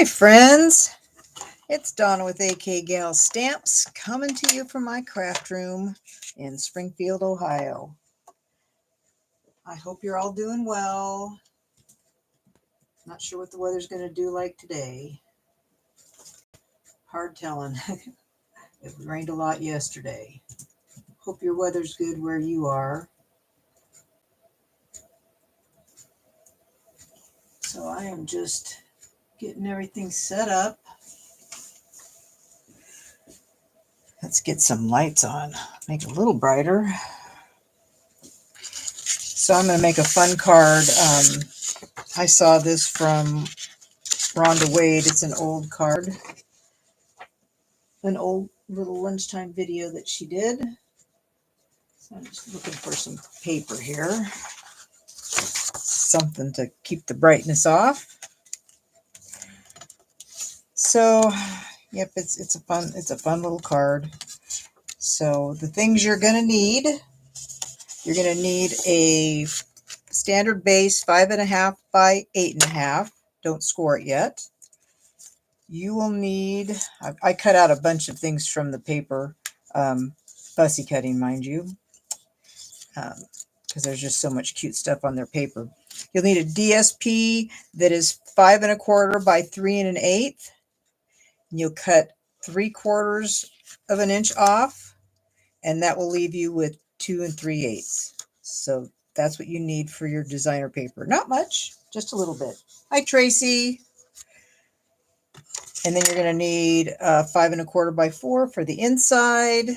Hi friends, it's Donna with AK Gal Stamps coming to you from my craft room in Springfield, Ohio. I hope you're all doing well. Not sure what the weather's going to do like today. Hard telling. It rained a lot yesterday. Hope your weather's good where you are. So I am just getting everything set up. Let's get some lights on, make it a little brighter. So I'm going to make a fun card. I saw this from Rhonda Wade. It's an old card, an old little lunchtime video that she did. So I'm just looking for some paper here, something to keep the brightness off. So, yep, it's a fun little card. So the things you're gonna need a standard base 5.5 by 8.5. Don't score it yet. You will need, I cut out a bunch of things from the paper, fussy cutting, mind you, because there's just so much cute stuff on their paper. You'll need a DSP that is 5 1/4 by 3 1/8. You'll cut 3/4 of an inch off, and that will leave you with 2 3/8. So that's what you need for your designer paper. Not much, just a little bit. Hi, Tracy. And then you're going to need 5 1/4 by 4 for the inside.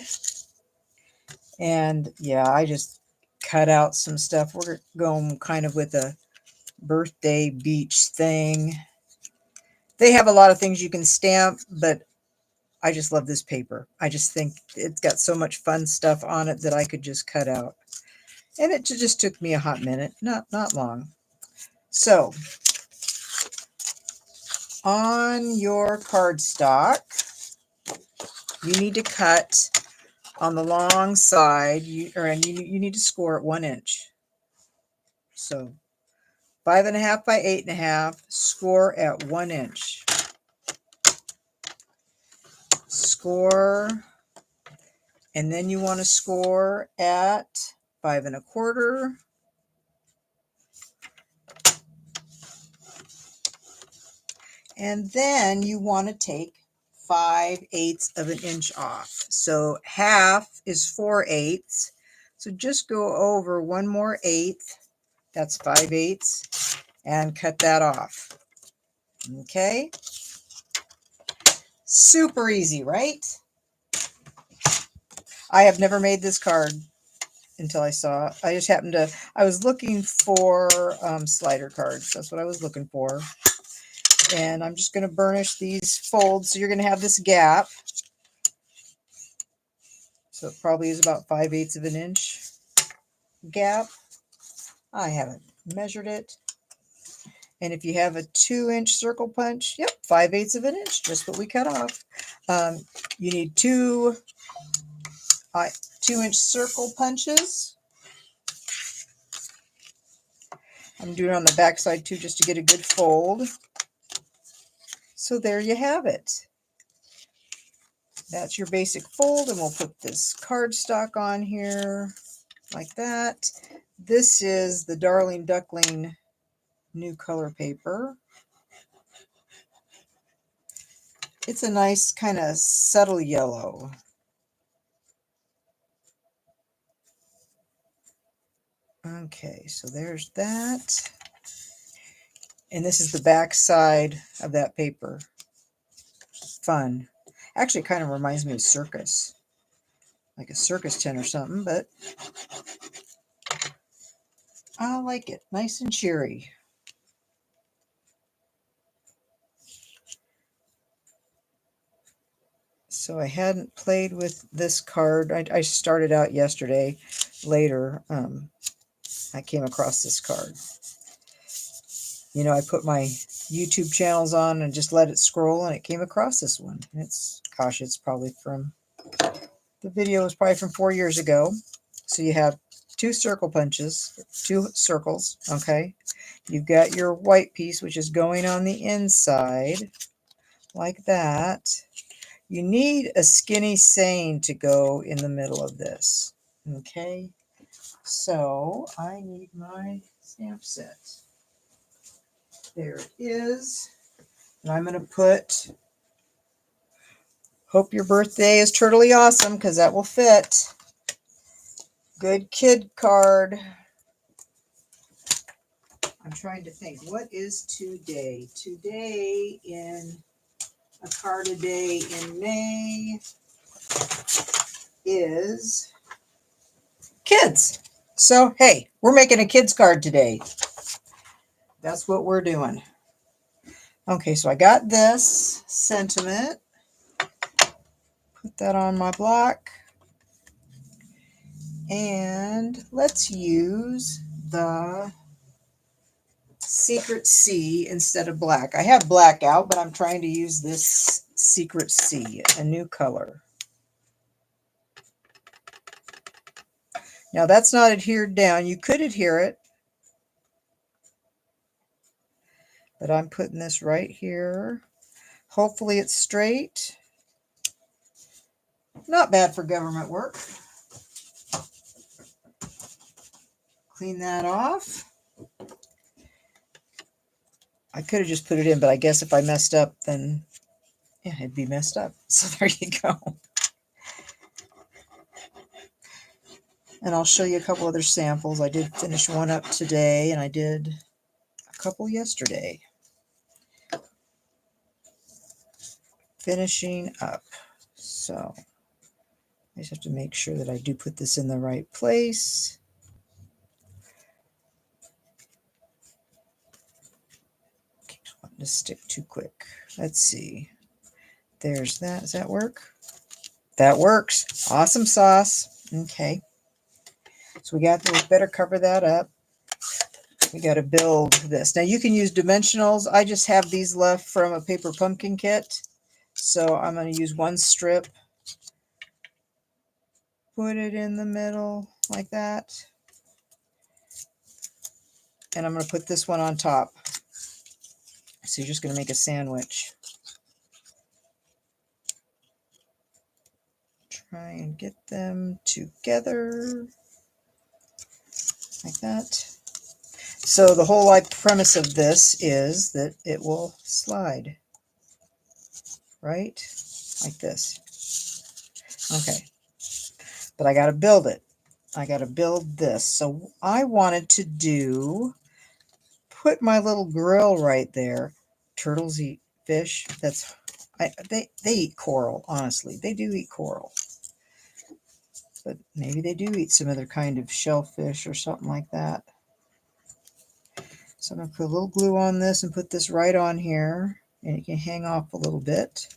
And yeah, I just cut out some stuff. We're going kind of with a birthday beach thing. They have a lot of things you can stamp, but I just love this paper. I just think it's got so much fun stuff on it that I could just cut out. And it just took me a hot minute, not long. So on your cardstock, you need to cut on the long side, you need to score at 1 inch. So 5 1/2 by 8.5, score at 1 inch. Score, and then you want to score at 5 1/4. And then you want to take 5/8 of an inch off. So half is 4/8. So just go over one more eighth. That's 5/8, and cut that off. Okay. Super easy, right? I have never made this card until I saw it. I just happened to, I was looking for slider cards. That's what I was looking for. And I'm just going to burnish these folds. So you're going to have this gap. So it probably is about 5/8 of an inch gap. I haven't measured it. And if you have a 2-inch circle punch, yep, 5/8 of an inch, just what we cut off. You need two 2-inch circle punches. I'm doing it on the back side too, just to get a good fold. So there you have it. That's your basic fold, and we'll put this cardstock on here like that. This is the Darling Duckling new color paper. It's a nice kind of subtle yellow. Okay, so there's that. And this is the back side of that paper. Fun. Actually, it kind of reminds me of circus. Like a circus tent or something, but I like it. Nice and cheery. So I hadn't played with this card. I started out yesterday. Later, I came across this card. You know, I put my YouTube channels on and just let it scroll, and it came across this one. It's, gosh, it's probably from, the video was probably from 4 years ago. So you have 2 circle punches, 2 circles, okay? You've got your white piece, which is going on the inside. like that. You need a skinny saying to go in the middle of this. Okay, so I need my stamp set. There it is. And I'm going to put, hope your birthday is turtly awesome, because that will fit. Good kid card. I'm trying to think, what is today? Today in a card a day in May is kids. So, hey, we're making a kids card today. That's what we're doing. Okay, so I got this sentiment. Put that on my block. And let's use the Secret C instead of black. I have black out, but I'm trying to use this Secret C, a new color. Now that's not adhered down. You could adhere it, but I'm putting this right here. Hopefully it's straight. Not bad for government work. Clean that off. I could have just put it in, but I guess if I messed up, then yeah, it'd be messed up. So there you go. And I'll show you a couple other samples. I did finish one up today, and I did a couple yesterday. Finishing up. So I just have to make sure that I do put this in the right place. Okay, just wanting to stick too quick. Let's see. There's that. Does that work? That works. Awesome sauce. Okay. So we better cover that up. We got to build this. Now you can use dimensionals. I just have these left from a paper pumpkin kit. So I'm going to use one strip. Put it in the middle like that. And I'm going to put this one on top. So you're just going to make a sandwich. Try and get them together like that. So the whole premise of this is that it will slide, right? Like this. Okay. But I got to build it. I got to build this. So I wanted to put my little grill right there. Turtles eat fish. They eat coral, honestly. They do eat coral. But maybe they do eat some other kind of shellfish or something like that. So I'm going to put a little glue on this and put this right on here. And it can hang off a little bit.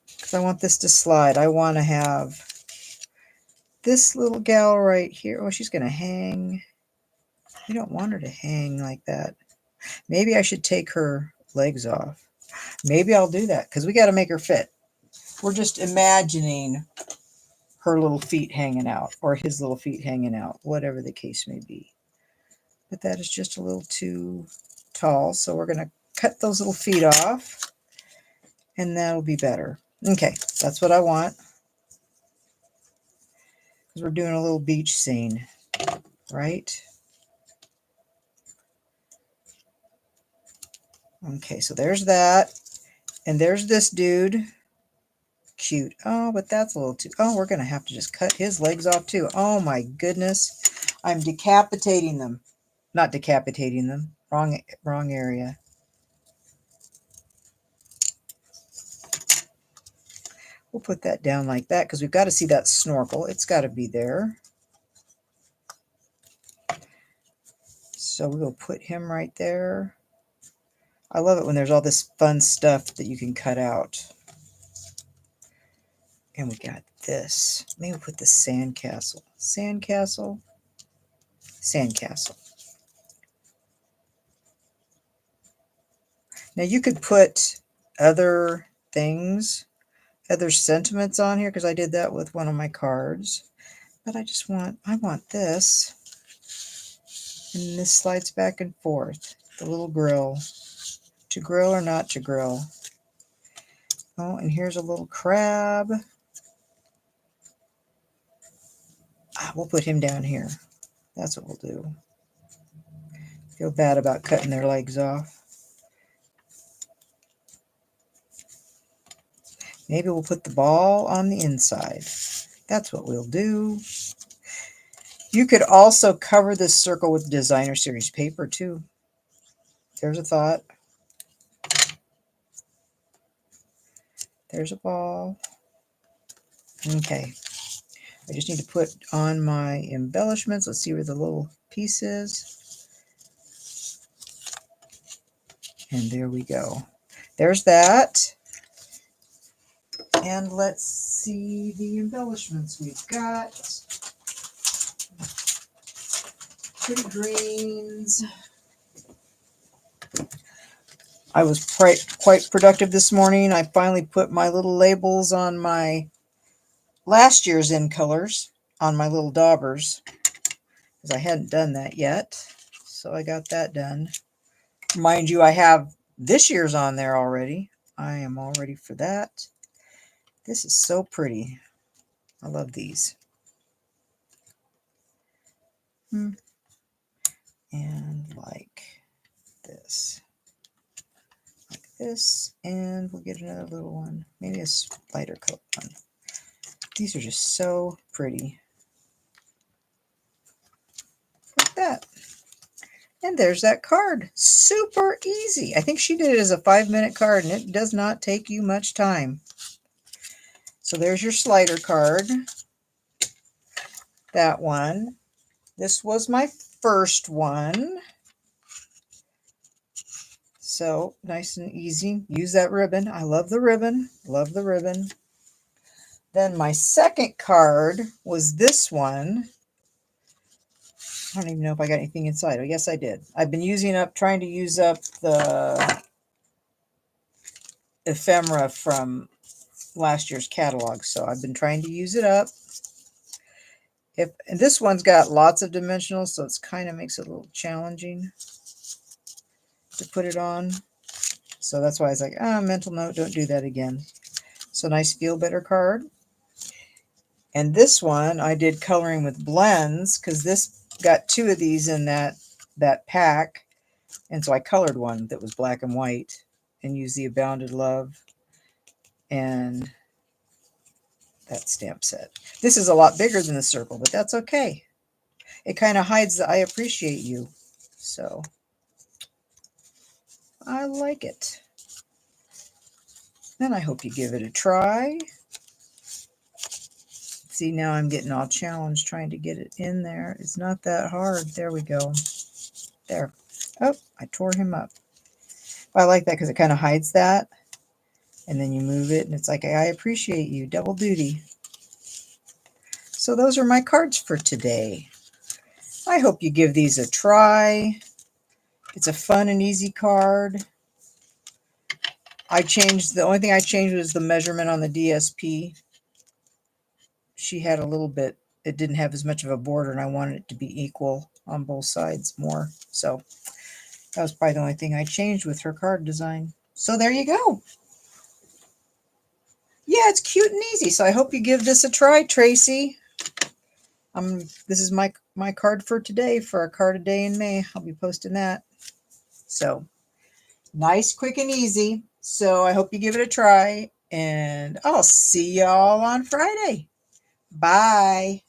Because I want this to slide. I want to have this little gal right here. Oh, she's going to hang. We don't want her to hang like that. Maybe I should take her legs off. Maybe I'll do that because we got to make her fit. We're just imagining her little feet hanging out or his little feet hanging out, whatever the case may be. But that is just a little too tall, so we're going to cut those little feet off, and that'll be better. Okay, that's what I want, because we're doing a little beach scene, right? Okay, so there's that, and there's this dude. Cute. Oh, but that's a little too... Oh, we're going to have to just cut his legs off too. Oh my goodness. I'm decapitating them. Not decapitating them. Wrong area. We'll put that down like that because we've got to see that snorkel. It's got to be there. So we'll put him right there. I love it when there's all this fun stuff that you can cut out. And we got this. Maybe we'll put the sandcastle. Sandcastle. Sandcastle. Now you could put other things, other sentiments on here, because I did that with one of my cards. But I want this. And this slides back and forth. The little grill. To grill or not to grill? Oh, and here's a little crab. We'll put him down here. That's what we'll do. Feel bad about cutting their legs off. Maybe we'll put the ball on the inside. That's what we'll do. You could also cover this circle with designer series paper too. There's a thought. There's a ball. Okay. I just need to put on my embellishments. Let's see where the little piece is. And there we go. There's that. And let's see the embellishments we've got. Pretty greens. I was quite productive this morning. I finally put my little labels on my last year's in colors on my little daubers, because I hadn't done that yet. So I got that done. Mind you, I have this year's on there already. I am all ready for that. This is so pretty. I love these. And like this. Like this. And we'll get another little one. Maybe a lighter color one. These are just so pretty. Like that. And there's that card. Super easy. I think she did it as a 5-minute card, and it does not take you much time. So there's your slider card. That one. This was my first one. So nice and easy. Use that ribbon. I love the ribbon. Love the ribbon. Then my second card was this one. I don't even know if I got anything inside. Oh, yes, I did. I've been trying to use up the ephemera from last year's catalog. So I've been trying to use it up. And this one's got lots of dimensionals, so it's kind of makes it a little challenging to put it on. So that's why I was like, mental note, don't do that again. So nice feel better card. And this one I did coloring with blends, because this got 2 of these in that pack. And so I colored one that was black and white and used the Abounded Love and that stamp set. This is a lot bigger than the circle, but that's okay. It kind of hides the I appreciate you. So I like it. And I hope you give it a try. See, now I'm getting all challenged trying to get it in there. It's not that hard. There we go. There. Oh, I tore him up. I like that because it kind of hides that. And then you move it, and it's like, I appreciate you. Double duty. So those are my cards for today. I hope you give these a try. It's a fun and easy card. The only thing I changed was the measurement on the DSP. She had a little bit, it didn't have as much of a border, and I wanted it to be equal on both sides more. So that was probably the only thing I changed with her card design. So there you go. Yeah, it's cute and easy. So I hope you give this a try, Tracy. This is my card for today, for a card a day in May. I'll be posting that. So nice, quick, and easy. So I hope you give it a try, and I'll see y'all on Friday. Bye.